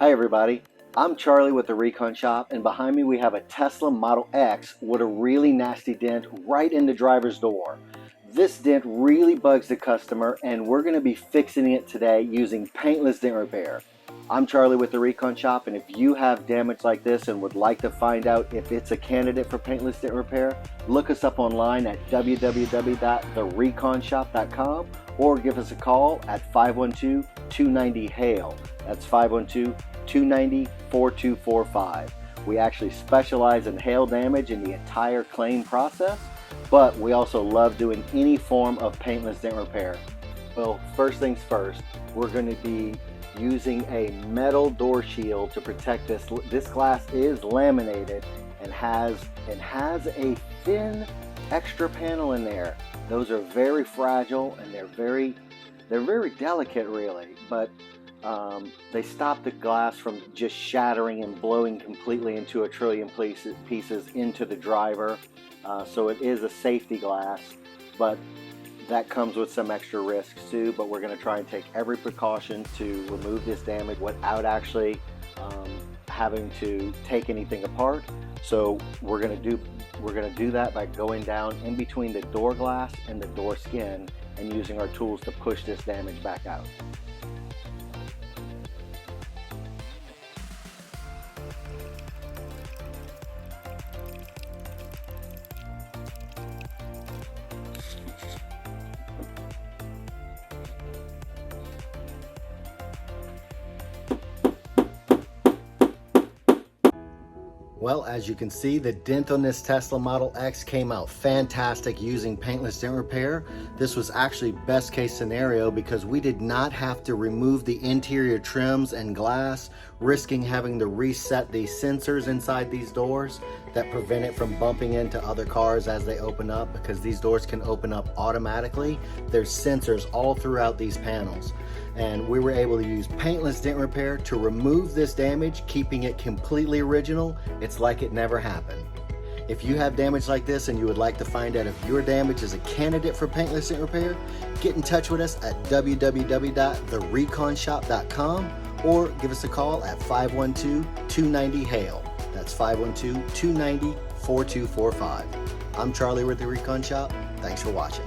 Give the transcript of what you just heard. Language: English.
Hi everybody, I'm Charlie with the Recon Shop, and behind me we have a Tesla Model X with a really nasty dent right in the driver's door. This dent really bugs the customer, and we're going to be fixing it today using Paintless Dent Repair. I'm Charlie with the Recon Shop, and if you have damage like this and would like to find out if it's a candidate for Paintless Dent Repair, look us up online at www.thereconshop.com or give us a call at 512-290-HAIL. That's 512-290-4245. We actually specialize in hail damage in the entire claim process, but we also love doing any form of paintless dent repair. Well, first things first, we're going to be using a metal door shield to protect this. This glass is laminated and has a thin extra panel in there. Those are very fragile and they're very delicate really, but they stop the glass from just shattering and blowing completely into a trillion pieces into the driver. So it is a safety glass, but that comes with some extra risks too. But we're going to try and take every precaution to remove this damage without actually having to take anything apart. So we're going to do that by going down in between the door glass and the door skin and using our tools to push this damage back out. Well, as you can see, the dent on this Tesla Model X came out fantastic using Paintless Dent Repair. This was actually best case scenario because we did not have to remove the interior trims and glass, risking having to reset these sensors inside these doors that prevent it from bumping into other cars as they open up, because these doors can open up automatically. There's sensors all throughout these panels. And we were able to use Paintless Dent Repair to remove this damage, keeping it completely original. It's like it never happened. If you have damage like this and you would like to find out if your damage is a candidate for Paintless Dent Repair, get in touch with us at www.thereconshop.com or give us a call at 512-290-HAIL. That's 512-290-4245. I'm Charlie with the Recon Shop. Thanks for watching.